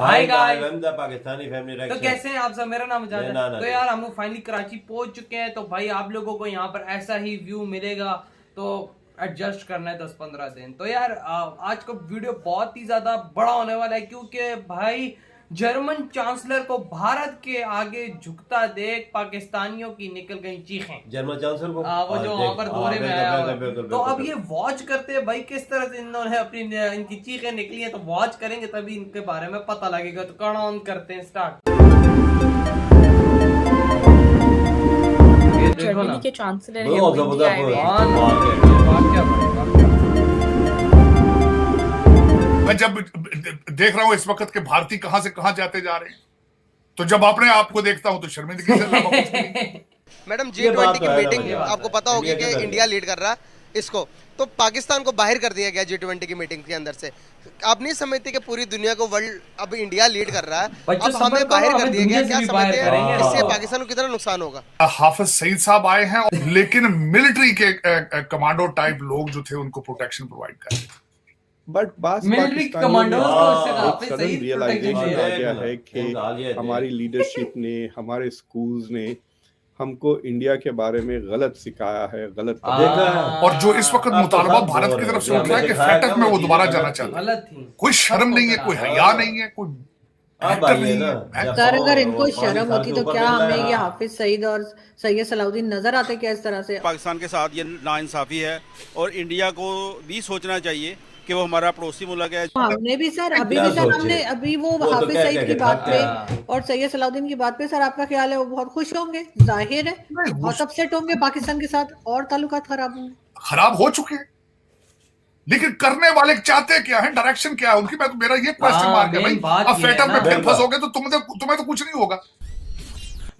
Hi guys, Pakistani family तो reaction. कैसे हैं आप सब। मेरा नाम जान ना, है। तो यार हम लोग फाइनली कराची पहुंच चुके हैं। तो भाई आप लोगों को यहाँ पर ऐसा ही व्यू मिलेगा, तो एडजस्ट करना है 10-15 दिन। तो यार आज का वीडियो बहुत ही ज्यादा बड़ा होने वाला है, क्योंकि भाई जर्मन चांसलर को भारत के आगे झुकता देख पाकिस्तानियों की निकल गई चीखें। जर्मन चांसलर को वो जो वहां पर दौरे में आया हुआ है। तो अब ये बिल्कुल। वॉच करते हैं भाई किस तरह से इन्होंने अपनी इनकी चीखें निकली हैं। तो वॉच करेंगे तभी इनके बारे में पता लगेगा। तो कौन ऑन करते हैं स्टार्ट। ये देखो ना, जर्मनी के चांसलर हैं वो वो जबरदस्त इंडिया आए हुए हैं। मैं जब देख रहा हूँ इस वक्त के भारतीय कहां से कहां जाते जा रहे हैं, तो जब अपने आप को देखता हूँ तो शर्मिंदगी से अलावा कुछ नहीं। मैडम ये बात G20 तो की है ना मीटिंग भाई, आपको पता होगी कि इंडिया लीड कर रहा है इसको, तो पाकिस्तान को बाहर कर दिया गया G20 की मीटिंग के अंदर से। आप नहीं समझते कि पूरी दुनिया को वर्ल्ड अब इंडिया लीड कर रहा है, अब हमें बाहर कर दिया गया। क्या समझते हैं इससे पाकिस्तान को कितना नुकसान होगा? हाफिज सईद साहब आए हैं, लेकिन मिलिट्री के कमांडो टाइप लोग जो थे उनको प्रोटेक्शन प्रोवाइड कर रहे थे। बट बात मिलिट्री कमांडोज को उससे काफी सडन सही रियलाइजेशन आ protection गया है। है कि ये हमारी लीडरशिप ने, हमारे स्कूल्स ने हमको इंडिया के बारे में गलत सिखाया है, गलत देखा है। और जो इस वक्त मुतालबा भारत की तरफ से उठ रहा है कि फैटक में वो दोबारा जाना चाहता है, गलत थी। कोई शर्म नहीं है, कोई हया नहीं है, कोई अब आई है ना सर अगर इनको और शर्म पाकिस्तान होती के तो ऊपर क्या मिल रहा हमें है। ये हाफिज सईद और सैयद सलाउद्दीन नजर आते क्या इस तरह से? पाकिस्तान के साथ ये नाइंसाफी है और इंडिया को भी सोचना चाहिए कि वो हमारा पड़ोसी मुल्क है। हमने भी सर अभी क्या भी सर सोचे? हमने अभी वो तो हाफिज क्या- सईद क्या की कहता बात है? पे और सैयद सलाउद्दीन की बात पे सर आपका ख्याल है वो बहुत खुश होंगे? जाहिर है बहुत अपसेट होंगे पाकिस्तान के साथ और ताल्लुकात खराब होंगे। खराब हो चुके हैं, लेकिन करने वाले चाहते क्या है, डायरेक्शन क्या है उनकी? मेरा ये क्वेश्चन मार्क है भाई। मेन बात अब ये है फैटक में ना। फिर फंसोगे तो तुम्हें तो कुछ नहीं होगा।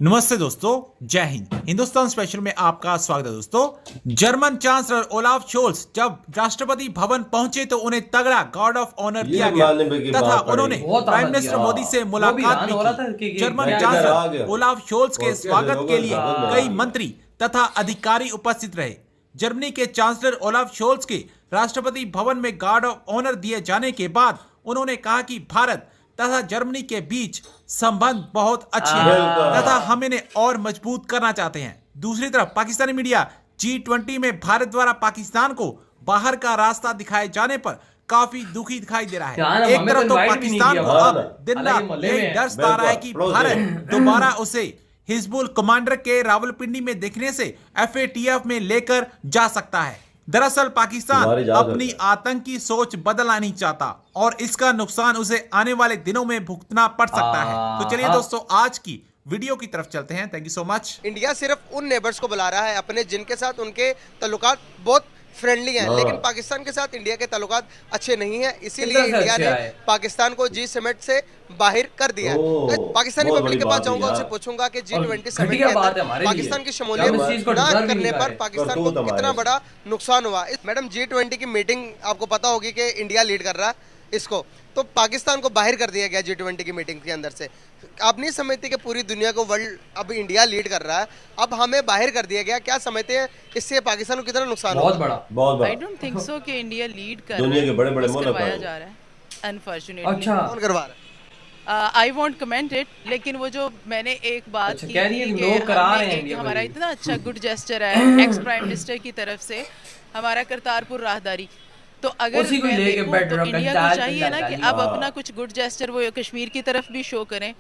नमस्ते दोस्तों, जय हिंद। हिंदुस्तान स्पेशल में आपका स्वागत है दोस्तों। जर्मन चांसलर ओलाफ शोल्स जब राष्ट्रपति भवन पहुंचे तो उन्हें तगड़ा गार्ड ऑफ ऑनर ये दिया मानने की गया तथा बात पड़ी। उन्होंने बहुत प्राइम आनंद मिनिस्टर दिया। मोदी से वो भी मुलाकात ऐलान भी हो रहा था की। कि जर्मन मैं आ चांसलर गया। ओलाफ शोल्स के और स्वागत कैसे के लिए लोग कई मंत्री तथा अधिकारी उपस्थित रहे। जर्मनी के चांसलर ओलाफ शोल्स के राष्ट्रपति भवन में गार्ड ऑफ ऑनर दिए जाने के बाद उन्होंने कहा कि भारत तथा जर्मनी के बीच संबंध बहुत अच्छे हैं तथा हम इन्हें और मजबूत करना चाहते हैं। दूसरी तरफ पाकिस्तानी मीडिया G20 में भारत द्वारा पाकिस्तान को बाहर का रास्ता दिखाए जाने पर काफी दुखी दिखाई दे रहा है। एक तरफ तो पाकिस्तान को अब दिन रात यही डर सता रहा है कि भारत दोबारा उसे हिजबुल कमांडर के रावलपिंडी में देखने से FATF में लेकर जा सकता है। दरअसल पाकिस्तान अपनी आतंकी सोच बदलना नहीं चाहता और इसका नुकसान उसे आने वाले दिनों में भुगतना पड़ सकता है। तो चलिए दोस्तों आज की वीडियो की तरफ चलते हैं। Thank you so much. India सिर्फ उन नेबर्स को बुला रहा है अपने जिनके साथ उनके ताल्लुकात बहुत फ्रेंडली हैं, लेकिन पाकिस्तान के साथ इंडिया के ताल्लुकात अच्छे नहीं हैं, इसीलिए इंडिया ने पाकिस्तान को G समिट से बाहर कर दिया है। तो पाकिस्तानी पब्लिक के पास जाऊंगा, उनसे पूछूंगा कि G20 समिट के अंदर पाकिस्तान की शमूलियत ना करने पर पाकिस्तान को कितना बड़ा नुकसान हुआ। मैडम G20 की मीटिंग आपको पता होगी कि इंडिया लीड कर रहा है इसको, तो पाकिस्तान को बाहर कर दिया गया G20 की मीटिंग के अंदर से। आप नहीं समझते कि पूरी दुनिया को वर्ल्ड अब इंडिया लीड कर रहा है, अब हमें बाहर कर दिया गया। क्या समझते हैं इससे पाकिस्तान को कितना नुकसान होगा? बहुत बड़ा। आई डोंट थिंक सो कि इंडिया लीड कर दुनिया के बड़े-बड़े बस मुल्क करवाया हैं। जा रहा है अनफॉर्चुनेटली। अच्छा, कौन करवा रहा है? आई वोंट कमेंट इट, लेकिन वो जो मैंने एक बात अच्छा, की कह रही है थी कि कि लोग करा हमने रहे हैं एक इंडिया हमारा में। इतना अच्छा गुड जेस्चर है एक्स प्राइम मिनिस्टर की तरफ से, हमारा करतारपुर राहदारी। तो अगर उसी को मैं लेके देखूं बैठ तो रहा इंडिया गद्दार को चाहिए ना कि गद्दारी। अब अपना कुछ गुड जेस्चर वो कश्मीर की तरफ भी शो करें।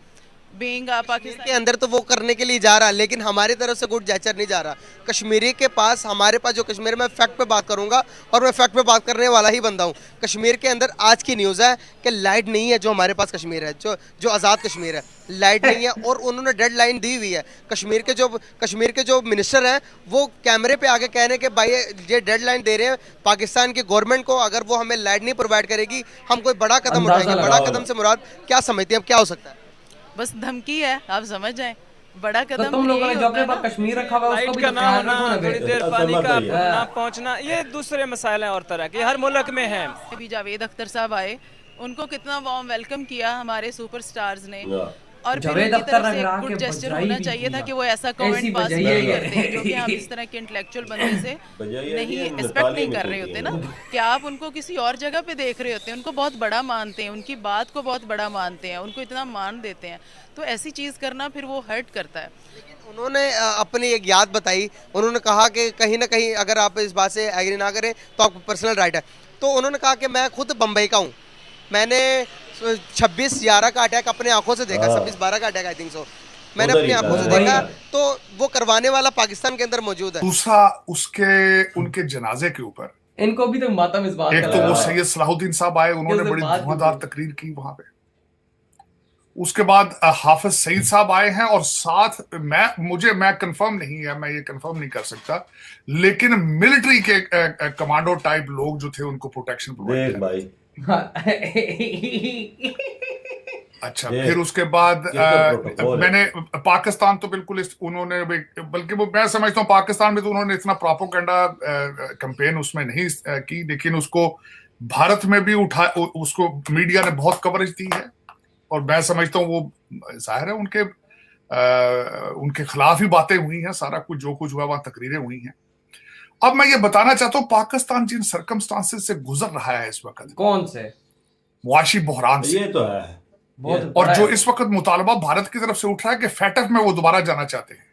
बीइंग कश्मीर पाकिस्तान के अंदर तो वो करने के लिए जा रहा है, लेकिन हमारी तरफ से गुड जेस्चर नहीं जा रहा। कश्मीरी के पास, हमारे पास जो कश्मीर में फैक्ट पे बात करूंगा और मैं फैक्ट पे बात करने वाला ही बंदा हूँ। कश्मीर के अंदर आज की न्यूज़ है कि लाइट नहीं है, जो हमारे पास कश्मीर है, जो आज़ाद कश्मीर है, लाइट नहीं है। और उन्होंने डेड लाइन दी हुई है। कश्मीर के जो मिनिस्टर हैं वो कैमरे पे आके कह रहे हैं कि भाई ये डेड लाइन दे रहे हैं पाकिस्तान की गवर्नमेंट को, अगर वो हमें लाइट नहीं प्रोवाइड करेगी हम कोई बड़ा कदम उठाएंगे। बड़ा कदम से मुराद क्या समझते हैं, अब क्या हो सकता है? बस धमकी है, आप समझ जाएं। बड़ा तो कदम तुम लोगों ने यही जो होता अपने है पास ना। कश्मीर रखा हुआ है उसको लाइट भी का तो ना ख्याल होना, रखो ना थोड़ी फिर। देर पानी का समझ गई। ना पहुंचना, ये दूसरे मसाइल हैं और तरह के हर मुल्क में हैं। अभी जावेद अख्तर साहब आए, उनको कितना वार्म वेलकम किया हमारे सुपरस्टार्स ने। और फिर जावेद उनकी अख्तर तरफ से रंगरा एक के गुड जेस्चर बजाई होना भी चाहिए था दिया। कि वो ऐसा ऐसी कमेंट पास बजाई नहीं है। करते हैं, क्योंकि हम इस तरह के इंटेलेक्चुअल बंदे से बजाई है नहीं ये एक्सपेक्ट नेपाली नहीं में कर रहे होती होते है ना, ना। कि आप उनको किसी और जगह पे देख रहे होते हैं, उनको बहुत बड़ा मानते हैं, उनकी बात को बहुत बड़ा मानते हैं, उनको इतना मान देते हैं, तो ऐसी चीज़ करना फिर वो हर्ट करता है। उन्होंने अपनी एक याद बताई, उन्होंने कहा कि कहीं ना कहीं अगर आप इस बात से एग्री ना करें तो आपको पर्सनल राइट है। तो उन्होंने कहा कि मैं खुद बम्बई का हूँ, मैंने 26/11 का अटैक अपने आंखों से देखा, 26/12 का अटैक आई थिंक सो, मैंने उधर अपनी ही आंखों से था। देखा। तो वो करवाने वाला पाकिस्तान के अंदर मौजूद है। दूसरा उसके उनके जनाजे के ऊपर इनको भी तो मातम इस बात एक का तो वो लगा है। सैयद सलाहुद्दीन साहब आए, उन्होंने कैसे बड़ी बात की धुआंधार थी। तकरीर की वहां पे। उसके बाद हाफिज सईद साहब आए हैं, और साथ मैं कंफर्म नहीं है, मैं ये कंफर्म नहीं कर सकता, लेकिन मिलिट्री के कमांडो टाइप लोग जो थे उनको प्रोटेक्शन देख भाई, अच्छा, ये फिर उसके बाद ये तो प्रोटोकॉल है। मैंने पाकिस्तान तो बिल्कुल उन्होंने बल्कि वो मैं समझता हूँ पाकिस्तान में तो उन्होंने इतना प्रोपेगेंडा कैंपेन उसमें नहीं की, लेकिन उसको भारत में भी उसको मीडिया ने बहुत कवरेज दी है, और मैं समझता हूँ वो जाहिर है उनके खिलाफ ही बातें हुई हैं, सारा कुछ जो कुछ हुआ वहां तकरीरें हुई हैं। अब मैं ये बताना चाहता हूँ पाकिस्तान जिन सर्कमस्टांसेस से गुजर रहा है इस वक्त, कौन से मुआशी बहरान से, ये तो है बहुत और बड़ा जो है। इस वक्त मुतालबा भारत की तरफ से उठ रहा है कि फैटफ में वो दोबारा जाना चाहते हैं,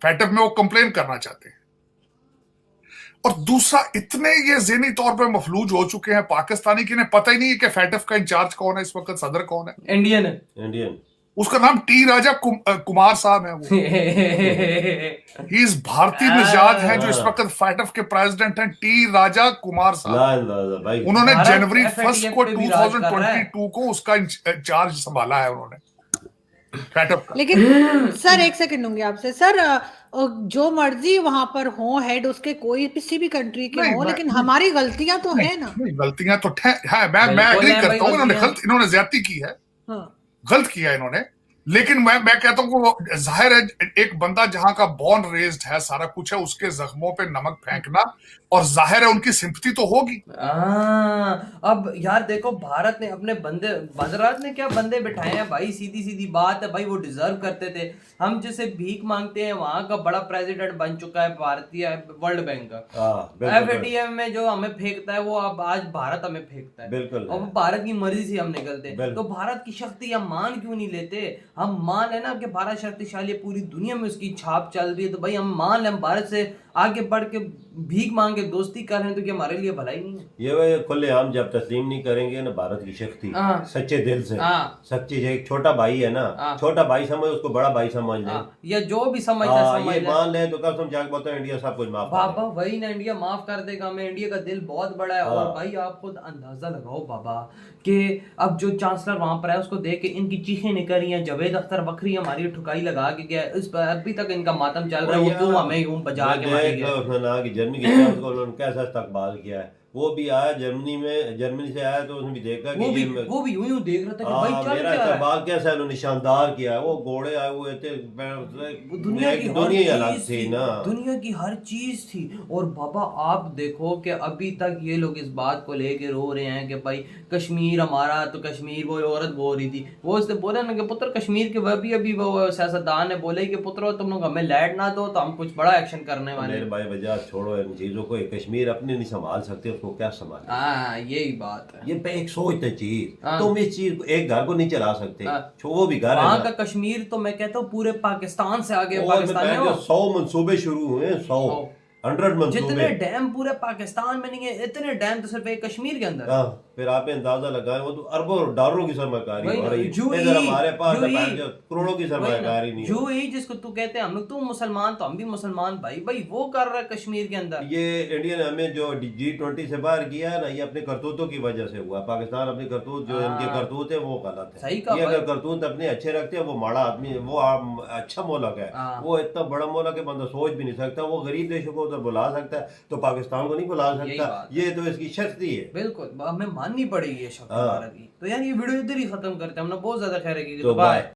फैटफ में वो कंप्लेन करना चाहते हैं। और दूसरा, इतने ये ज़हनी तौर पे मफलूज हो चुके हैं पाकिस्तानी कि इन्हें पता ही नहीं है कि फैटफ का इंचार्ज कौन है इस वक्त, सदर कौन है। इंडियन है। इंडियन, उसका नाम टी राजा कुमार साहब है। वो ही इज भारतीय निजात है जो इस वक्त फैटफ के प्रेसिडेंट हैं, टी राजा कुमार साहब। ला भाई, उन्होंने भारत जनवरी FATF 1 को पे भी राज कर रहा है। 2022 को उसका इंचार्ज संभाला है उन्होंने फैटफ का। लेकिन सर एक सेकंड दूंगी आपसे सर, जो मर्जी वहां पर हो हेड उसके, कोई किसी भी कंट्री के नहीं, हो, मैं- लेकिन हमारी गलतियां तो है ना। नहीं, गलतियां तो है, मैं बिल्कुल एग्री है करता भाई, हूँ, गलतियां। इन्होंने ज्यादती की है, हाँ। गलत किया इन्होंने, लेकिन मैं कहता हूँ वो जाहिर है एक बंदा जहां का बॉर्न रेज्ड है, सारा कुछ है, उसके जख्मों पे नमक फेंकना, और जाहिर है उनकी सिंपैथी तो होगी। अब यार देखो, भारत ने अपने भारत ने क्या बंदे बिठाए हैं भाई, सीधी सीधी बात है भाई, वो डिजर्व करते थे। हम जैसे भीख मांगते हैं, वहां का बड़ा प्रेसिडेंट बन चुका है भारतीय वर्ल्ड बैंक का, FATF में जो हमें फेंकता है वो अब आज भारत हमें फेंकता है। बिल्कुल। और भारत की मर्जी से हम निकलते हैं, बिल्कुल। तो भारत की शक्ति हम मान क्यों नहीं लेते? हम मान लेना कि भारत शक्तिशाली है, पूरी दुनिया में उसकी छाप चल रही है, तो भाई हम मान लें, हम भारत से आगे बढ़ के भीख मांग के दोस्ती कर रहे हैं, तो क्या हमारे लिए भलाई नहीं है? ये वे खुलेआम जब तस्लीम नहीं करेंगे ना भारत की शक्ति, हाँ। सच्चे दिल से, हाँ। सच्ची, एक छोटा भाई है ना, हाँ। छोटा भाई समझ उसको बड़ा भाई समझ ले, या जो भी समझता है समझ ये ले। मान ले तो कब तुम जाके बोलते हो इंडिया सब कुछ माफ कर बाबा वही ना, इंडिया माफ कर देगा हमें, इंडिया का दिल बहुत बड़ा है। और भाई आप खुद अंदाजा लगाओ बाबा कि अब जो चांसलर वहां पर है उसको देख के इनकी चीखें निकल रही हैं, जावेद अख्तर बकरी हमारी ठुकाई लगा के गया, इस पर अभी तक इनका मातम चल रहा है, वो क्यों हमें यूं बजा के मारे गए। उसने कहा कि जर्मनी के चांस को उन्होंने कैसा इस्तकबाल किया है, वो भी आया जर्मनी से आया तो उसने भी देखा कि वो भी यूं देख रहा था कि भाई चल मेरा क्या रहा है। इस्तकबाल कैसा है, उन्होंने शानदार किया है, वो घोड़े आए हुए थे, दुनिया की दुनिया ही हर अलग चीज थी थी, ना, दुनिया की हर चीज थी। और बाबा आप देखो कि अभी तक ये लोग इस बात को लेके रो रहे हैं कि भाई कश्मीर हमारा, तो कश्मीर, वो औरत बोल रही थी, वो उसने बोला ना कि पुत्र कश्मीर के अभी वो सियासतदान ने बोले कि पुत्र तुम लोग हमें लैंड ना दो तो हम कुछ बड़ा एक्शन करने वाले हैं। मेरे भाई वजह छोड़ो इन चीजों को, कश्मीर अपने नहीं संभाल सकते, उसको क्या संभाल। हाँ यही बात है। ये पे एक सोचते चीज, हाँ। तुम इस चीज को, एक घर को नहीं चला सकते, हाँ। वो भी घर है वहाँ ना। का कश्मीर तो मैं कहता हूँ पूरे पाकिस्तान से आगे, और पाकिस्तान में हो। 100 मंसूबे शुरू हुए, 100 जितने मंसूबे, डैम पूरे पाकिस्तान में नहीं है, इतने डैम तो सिर्फ एक कश्मीर के अंदर। हाँ, फिर आपने अंदाजा लगाए, वो तो अरबों डॉलरों की सरमाकारी हो रही है, इधर हमारे पास करोड़ों की सरमाकारी नहीं है। यूएई जिसको तू कहते हैं हम लोग, तू मुसलमान तो हम भी मुसलमान, भाई वो कर रहा है कश्मीर के अंदर। ये इंडिया ने हमें जो G20 से बाहर किया है ना, ये अपने करतूतों की वजह से हुआ। पाकिस्तान अपनी करतूत, जो इनके करतूत है वो गलत है। सही कहा ये अगर भाई। करतूत अपने अच्छे रखते हैं, वो माड़ा आदमी, वो अच्छा मोलक है, वो इतना बड़ा मोलक है बंदा सोच भी नहीं सकता, वो गरीब देशों को उधर बुला सकता है, तो पाकिस्तान को नहीं बुला सकता। ये तो इसकी शक्ति है, बिल्कुल हमें माननी पड़ेगी ये शक्ति भारत की। तो यार ये वीडियो इधर ही खत्म करते हैं, हमने बहुत ज्यादा खैर की। तो बाय।